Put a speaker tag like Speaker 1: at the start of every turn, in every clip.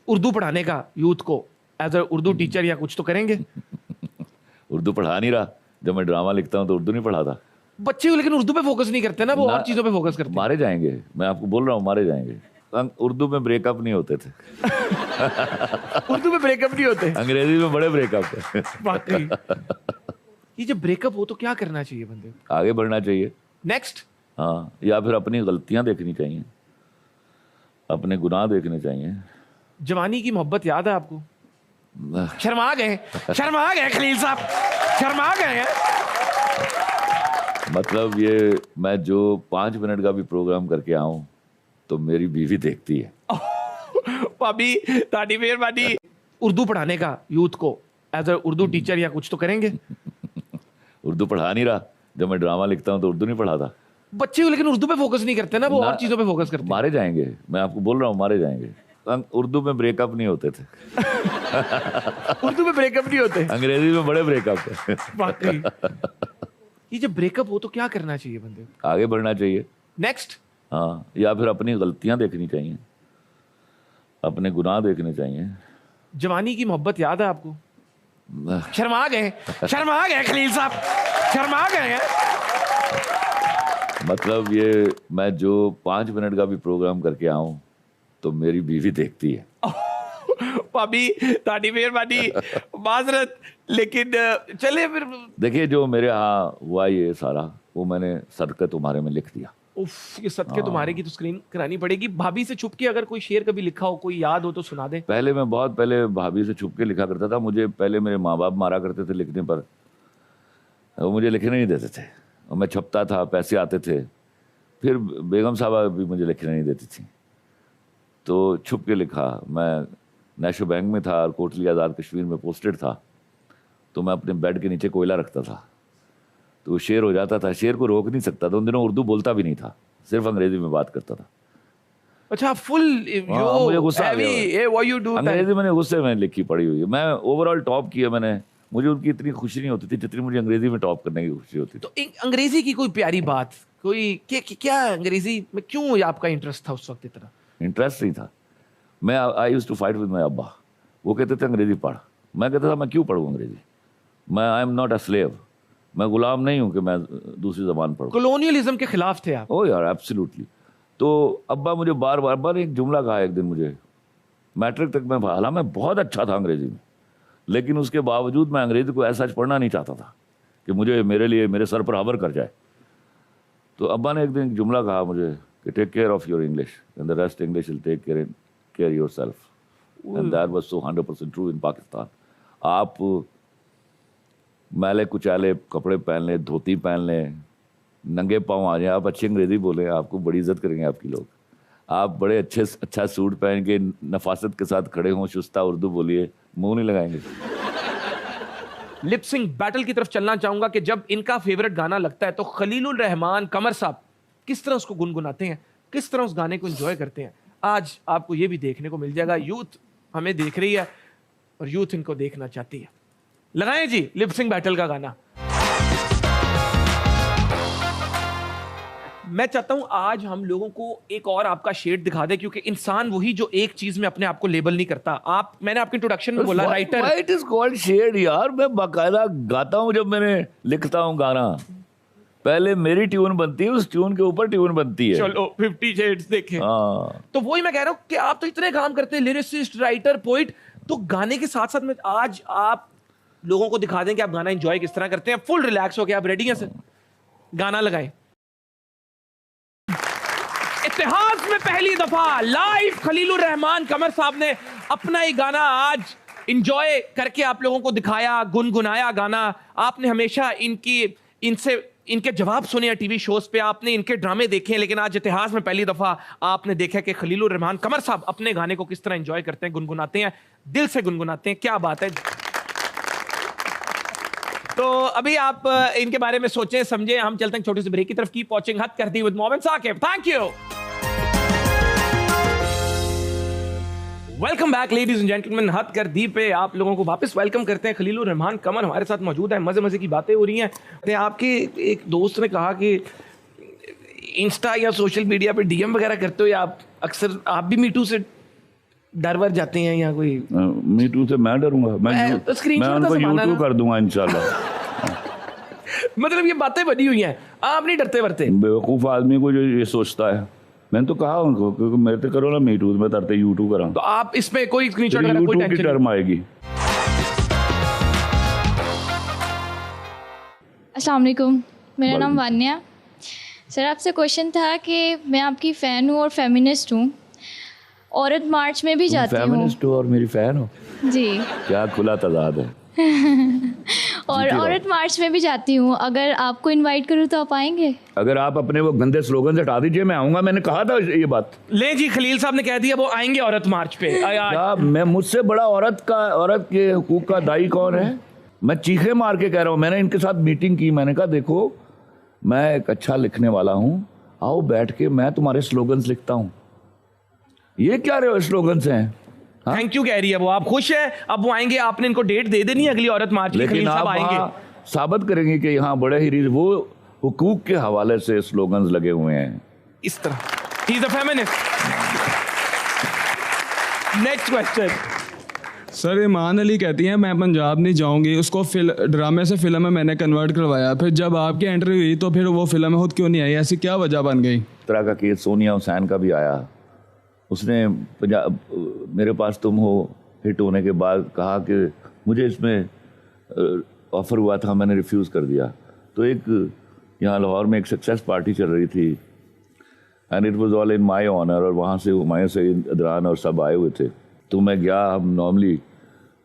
Speaker 1: उर्दू पढ़ाने का यूथ को एज अ उर्दू टीचर या कुछ तो करेंगे?
Speaker 2: उर्दू पढ़ा नहीं रहा। जब मैं ड्रामा लिखता हूँ तो उर्दू नहीं पढ़ाता
Speaker 1: बच्चे लेकिन उर्दू पे फोकस नहीं करते ना, वो और चीजों पे फोकस करते हैं।
Speaker 2: मारे जाएंगे, मैं आपको बोल रहा हूँ, मारे जाएंगे। उर्दू में ब्रेकअप नहीं होते थे।
Speaker 1: उर्दू में ब्रेकअप नहीं होते,
Speaker 2: अंग्रेजी में बड़े ब्रेकअप है।
Speaker 1: वाकई। ये जब ब्रेकअप हो तो क्या करना चाहिए बंदे को?
Speaker 2: आगे बढ़ना चाहिए।
Speaker 1: नेक्स्ट।
Speaker 2: हाँ, या फिर अपनी गलतियां देखनी चाहिए, अपने गुनाह देखने चाहिए।
Speaker 1: जवानी की मोहब्बत याद है आपको? शर्मा गए खलील साहब, शर्मा गए हैं।
Speaker 2: मतलब ये मैं जो 5 मिनट का भी प्रोग्राम करके आऊं तो मेरी बीवी देखती है।
Speaker 1: भाभी ताड़ी मेहरबानी। उर्दू पढ़ाने का यूथ को एज अ उर्दू टीचर या कुछ तो करेंगे?
Speaker 2: उर्दू पढ़ा नहीं रहा। जब मैं ड्रामा लिखता हूँ तो उर्दू नहीं पढ़ाता।
Speaker 1: बच्चे लेकिन उर्दू पे फोकस नहीं करते ना, वो और चीजों पे फोकस करते हैं।
Speaker 2: मारे जाएंगे, मैं आपको बोल रहा हूँ, मारे जाएंगे। उर्दू में ब्रेकअप नहीं होते थे।
Speaker 1: उर्दू में ब्रेकअप नहीं होते,
Speaker 2: अंग्रेजी में बड़े ब्रेकअप है।
Speaker 1: वाकई। ये जब ब्रेकअप हो तो क्या करना चाहिए बंदे को?
Speaker 2: आगे बढ़ना चाहिए।
Speaker 1: नेक्स्ट।
Speaker 2: हाँ, या फिर अपनी गलतियां देखनी चाहिए, अपने गुनाह देखने चाहिए।
Speaker 1: जवानी की मोहब्बत याद है आपको? शर्मा गए खलील साहब, शर्मा गए हैं।
Speaker 2: मतलब ये मैं जो 5 मिनट का भी प्रोग्राम करके आऊं तो मेरी बीवी देखती है।
Speaker 1: भाभी ताड़ी मेहरबानी, माजरत, लेकिन चले फिर।
Speaker 2: देखिए, जो मेरे यहाँ हुआ ये सारा, वो मैंने सदक़े तुम्हारे में लिख दिया।
Speaker 1: उफ, ये सदके तुम्हारे की तो स्क्रीन करानी पड़ेगी। भाभी से छुप के अगर कोई शेर कभी लिखा हो, कोई याद हो तो सुना दे।
Speaker 2: पहले मैं बहुत पहले भाभी से छुप के लिखा करता था। मुझे पहले मेरे माँ बाप मारा करते थे लिखने पर, वो मुझे लिखने नहीं देते थे और मैं छपता था, पैसे आते थे। फिर बेगम साहबा भी मुझे लिखने नहीं देती थी, तो छुप के लिखा। मैं नेशनल बैंक में था और कोटली आज़ाद कश्मीर में पोस्टेड था, तो मैं अपने बेड के नीचे कोयला रखता था, तो वो शेर हो जाता था। शेर को रोक नहीं सकता था। उन दिनों उर्दू बोलता भी नहीं था, सिर्फ अंग्रेजी में बात करता था।
Speaker 1: अच्छा, फुल
Speaker 2: मुझे गुस्सा आ गया। अंग्रेजी मैंने गुस्से में लिखी पड़ी हुई है। मैं ओवरऑल टॉप किया मैंने, मुझे उनकी इतनी खुशी नहीं होती थी जितनी मुझे अंग्रेजी में टॉप करने की खुशी होती थी।
Speaker 1: तो अंग्रेजी की कोई प्यारी बात, कोई क्या अंग्रेजी में क्यों आपका इंटरेस्ट था उस वक्त इतना?
Speaker 2: इंटरेस्ट नहीं था। मैं I used to fight with my अब्बा। वो कहते थे अंग्रेजी पढ़, मैं कहता था मैं क्यों पढ़ूँ अंग्रेजी, मैं I am not a slave, मैं गुलाम नहीं हूँ कि मैं दूसरी जबान पढ़ूँ।
Speaker 1: कॉलोनियलिज्म के खिलाफ थे आप?
Speaker 2: ओ यार, एब्सोल्युटली। तो अब्बा मुझे बार बार एक जुमला कहा एक दिन मुझे, मैट्रिक तक मैं, हालांकि मैं बहुत अच्छा था अंग्रेजी में, लेकिन उसके बावजूद मैं अंग्रेजी को ऐसा पढ़ना नहीं चाहता था कि मुझे मेरे लिए मेरे सर पर हावर कर जाए। तो अब्बा ने एक दिन जुमला कहा मुझे कि take care of your English and the rest English will take care yourself, and that was so 100% true in Pakistan. आप मैले कुचाले कपड़े पहन लें, धोती पहन लें, नंगे पाँव आ जाए, आप अच्छी अंग्रेजी बोलें, आपको बड़ी इज्जत करेंगे आपकी लोग। आप बड़े अच्छा सूट पहन के नफासत के साथ खड़े हों, शुस्ता उर्दू बोलिए, मुंह नहीं लगाएंगे।
Speaker 1: लिप सिंक बैटल की तरफ चलना चाहूंगा कि जब इनका फेवरेट गाना लगता है तो खलीलुर रहमान कमर साहब किस तरह उसको गुनगुनाते हैं, किस तरह उस गाने को एंजॉय करते हैं। आज आपको ये भी देखने को मिल जाएगा। यूथ हमें देख रही है और यूथ इनको देखना चाहती है। लगाएं जी लिप सिंक बैटल का गाना। मैं चाहता हूं आज हम लोगों को एक और आपका शेड दिखा दे, क्योंकि इंसान वही जो एक चीज में अपने आप को लेबल नहीं करता। मैंने आपके इंट्रोडक्शन में बोला writer.
Speaker 2: It is called shade यार। मैं बाकायदा गाता हूं, जब मैंने लिखता हूं गाना, पहले मेरी ट्यून बनती है, उस ट्यून के ऊपर ट्यून बनती है।
Speaker 1: चलो 50 शेड्स देखें। तो वही मैं कह रहा हूं कि आप तो इतने काम करते हैं, लिरिसिस्ट, राइटर, पोइट, तो गाने के साथ साथ में आज आप लोगों को दिखा दें कि आप गाना एंजॉय किस तरह करते हैं। फुल रिलैक्स हो के आप रेडी हैं सर? गाना लगाएं। इतिहास में पहली दफा लाइव खलीलुर रहमान कमर साहब ने अपना ही गाना आज एंजॉय करके आप लोगों को दिखाया, गुनगुनाया गाना। आपने हमेशा इनके जवाब सुने हैं टीवी शोज पे, आपने इनके ड्रामे देखे हैं, लेकिन आज इतिहास में पहली दफा आपने देखा कि खलीलुर रहमान कमर साहब अपने गाने को किस तरह एंजॉय करते हैं, गुनगुनाते हैं, दिल से गुनगुनाते हैं। क्या बात है। तो अभी आप इनके बारे में सोचें, समझें। हम चलते हैं छोटे से ब्रेक की तरफ। कीप वॉचिंग हद कर दी with Mohammad Saqib. Thank you. Welcome back ladies and gentleman. हद कर दी पे आप लोगों को वापस वेलकम करते हैं। खलीलुर रहमान कमर हमारे साथ मौजूद है। मजे मजे की बातें हो रही हैं। आपके एक दोस्त ने कहा कि इंस्टा या सोशल मीडिया पे डीएम वगैरह करते हो, या आप अक्सर आप भी मीटू से डर वर जाते हैं या कोई?
Speaker 2: मी टू से मैं डरूंगा? मैं उनको यूट्यूब कर दूंगा इंशाल्लाह।
Speaker 1: मतलब ये बातें बनी हुई हैं, आप नहीं डरते वरते?
Speaker 2: बेवकूफ़ आदमी को जो ये सोचता है, मैंने तो कहा उनको क्योंकि मेरे तो करो ना मी टू, मैं तरते यूट्यूब करा।
Speaker 1: तो आप इसमें कोई स्क्रीनशॉट वगैरह कोई
Speaker 2: यूट्यूब की
Speaker 1: टेंशन?
Speaker 2: टर्म आएगी।
Speaker 3: अस्सलाम वालेकुम, मेरा नाम वान्या। सर आपसे क्वेश्चन था कि मैं आपकी फ़ैन हूँ और फेमिनिस्ट हूँ, औरत मार्च में भी जाती हूँ।
Speaker 2: फेमिनिस्ट हो और मेरी फैन हो?
Speaker 3: जी।
Speaker 2: क्या खुला तजाद है।
Speaker 3: और औरत मार्च में भी जाती हूँ, अगर आपको इनवाइट करूँ तो आप आएंगे?
Speaker 2: अगर आप अपने वो गंदे स्लोगन हटा दीजिए, मैं आऊंगा। मैंने कहा था ये बात।
Speaker 1: ले जी, खलील साहब ने कह दिया वो आएंगे औरत मार्च पे।
Speaker 2: क्या मैं मुझसे बड़ा औरत के हुकूक का दाई कौन है? मैं चीखे मार के कह रहा हूँ। मैंने इनके साथ मीटिंग की, मैंने कहा देखो मैं एक अच्छा लिखने वाला हूँ, आओ बैठ के मैं तुम्हारे स्लोगन्स लिखता हूँ। ये क्या रहे स्लोगन्स हैं?
Speaker 1: थैंक यू कह रही है वो, आप खुश है? अब वो आएंगे, आपने इनको डेट दे देनी है अगली औरत मार्च की,
Speaker 2: लेकिन
Speaker 1: खलील
Speaker 2: आप
Speaker 1: साहब आएंगे।
Speaker 2: साबित करेंगे कि यहाँ बड़े ही वो हुकूक के हवाले से स्लोगन्स लगे हुए हैं
Speaker 1: इस तरह। He is a feminist. Next question.
Speaker 4: Sir Iman Ali कहती हैं मैं पंजाब नहीं जाऊंगी, उसको ड्रामे से फिल्म में मैंने कन्वर्ट करवाया, फिर जब आपकी एंट्री हुई तो फिर वो फिल्म में खुद क्यों नहीं आई? ऐसी क्या वजह बन गई?
Speaker 2: तरह का केस सोनिया हुसैन का भी आया। उसने पंजाब मेरे पास तुम हो हिट होने के बाद कहा कि मुझे इसमें ऑफ़र हुआ था, मैंने रिफ्यूज़ कर दिया। तो एक यहाँ लाहौर में एक सक्सेस पार्टी चल रही थी and it was all in my honour, और वहाँ से हुमायूं सईद, अदरान और सब आए हुए थे। तो मैं गया, हम नॉर्मली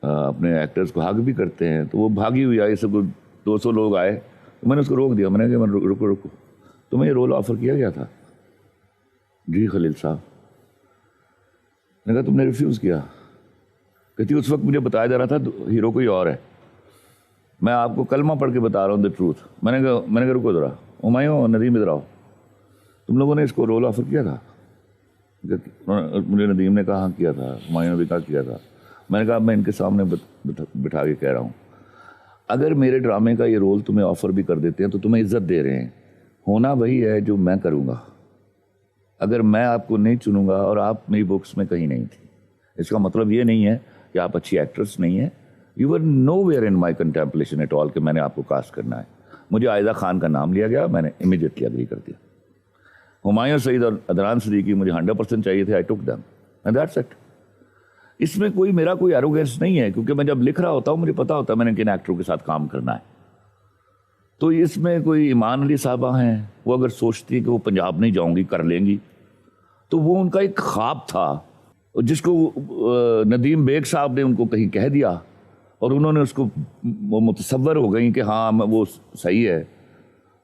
Speaker 2: अपने एक्टर्स को हग भी करते हैं, तो वो भागी हुई आई, सब 200 लोग आए, तो मैंने उसको रोक दिया। मैंने कहा रुको रुको, तुम्हें ये रोल ऑफ़र किया गया था? जी खलील साहब। मैंने कहा तुमने रिफ्यूज़ किया? कहती उस वक्त मुझे बताया जा रहा था हीरो कोई और है, मैं आपको कलमा पढ़ के बता रहा हूँ द ट्रूथ। मैंने कहा रुको ज़रा, हुमायूं नदीम इधर आओ, तुम लोगों ने इसको रोल ऑफ़र किया था? मुझे नदीम ने कहा हाँ किया था, हुमायूं ने भी कहा किया था। मैंने कहा मैं इनके सामने बिठा के कह रहा हूँ, अगर मेरे ड्रामे का ये रोल तुम्हें ऑफ़र भी कर देते हैं तो तुम्हें इज्जत दे रहे हैं, होना वही है जो मैं करूँगा। अगर मैं आपको नहीं चुनूंगा और आप मेरी बुक्स में कहीं नहीं थी, इसका मतलब ये नहीं है कि आप अच्छी एक्ट्रेस नहीं है। You were nowhere in my contemplation at all कि मैंने आपको कास्ट करना है। मुझे आयजा खान का नाम लिया गया, मैंने इमीडिएटली अग्री कर दिया। हुमायूं सईद और अदरान सिद्दीकी मुझे 100% चाहिए थे, I took them and that's it. इसमें कोई मेरा कोई एरोगेंस नहीं है, क्योंकि मैं जब लिख रहा होता हूँ मुझे पता होता है मैंने किन एक्टरों के साथ काम करना है। तो इसमें कोई ईमान अली साहबा हैं, वो अगर सोचती है कि वो पंजाब नहीं जाऊंगी, कर लेंगी, तो वो उनका एक ख्वाब था जिसको नदीम बेग साहब ने उनको कहीं कह दिया और उन्होंने उसको वो मुतसव्वर हो गई कि हाँ वो सही है।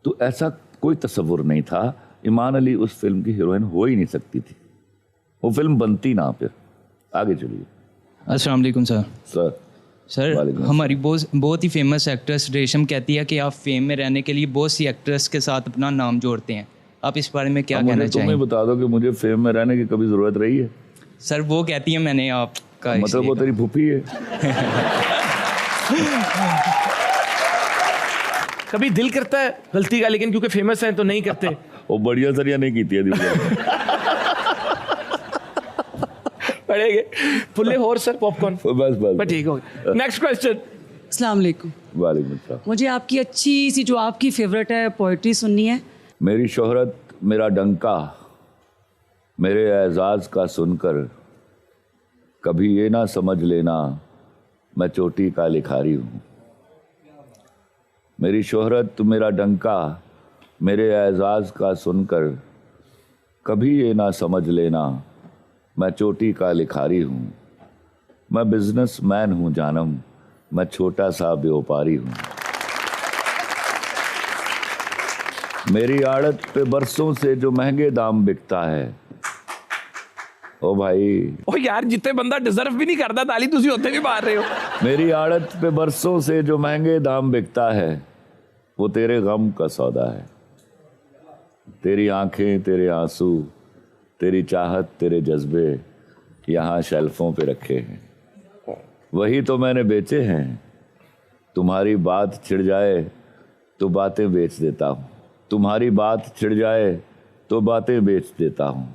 Speaker 2: तो ऐसा कोई तसव्वुर नहीं था। ईमान अली उस फिल्म की हीरोइन हो ही नहीं सकती थी, वो फिल्म बनती ना। फिर आगे चलिए।
Speaker 5: अस्सलाम वालेकुम सर। सर
Speaker 2: वालेकुम।
Speaker 5: हमारी बहुत ही फेमस एक्ट्रेस रेशम कहती है कि आप फेम में रहने के लिए बहुत सी एक्ट्रेस के साथ अपना नाम जोड़ते हैं, आप इस बारे में क्या कहना चाहेंगे?
Speaker 2: तुम्हें बता दो कि मुझे फेम में रहने की कभी ज़रूरत रही है?
Speaker 5: सर वो कहती है मैंने आपका
Speaker 2: मतलब वो तेरी फूफी है?
Speaker 1: कभी दिल करता है गलती का, लेकिन क्योंकि फेमस है तो नहीं करते।
Speaker 2: वो बढ़िया सरिया नहीं की थी
Speaker 1: पड़ेगे फुल्ले और सर पॉपकॉर्न
Speaker 2: बस
Speaker 1: ठीक हो गया। Next question.
Speaker 6: अस्सलाम वालेकुम।
Speaker 2: वालेकुम अस्सलाम।
Speaker 6: मुझे आपकी अच्छी सी जो आपकी फेवरेट है पोइट्री सुननी है।
Speaker 2: मेरी शोहरत मेरा डंका, मेरे एजाज का सुनकर कभी ये ना समझ लेना मैं चोटी का लिखारी हूँ। मेरी शोहरत मेरा डंका, मेरे एजाज का सुनकर कभी ये ना समझ लेना मैं चोटी का लिखारी हूँ। मैं बिजनेसमैन हूँ जानम, मैं छोटा सा व्यापारी हूँ। मेरी आड़त पे बरसों से जो महंगे दाम बिकता है, ओ भाई
Speaker 1: ओ यार जितने बंदा डिजर्व भी नहीं करता ताली तुसी होते भी मार रहे हो।
Speaker 2: मेरी आड़त पे बरसों से जो महंगे दाम बिकता है, वो तेरे गम का सौदा है। तेरी आंखें, तेरे आंसू, तेरी चाहत, तेरे जज्बे यहाँ शेल्फों पे रखे हैं, वही तो मैंने बेचे हैं। तुम्हारी बात छिड़ जाए तो बातें बेच देता हूँ, तुम्हारी बात छिड़ जाए तो बातें बेच देता हूँ।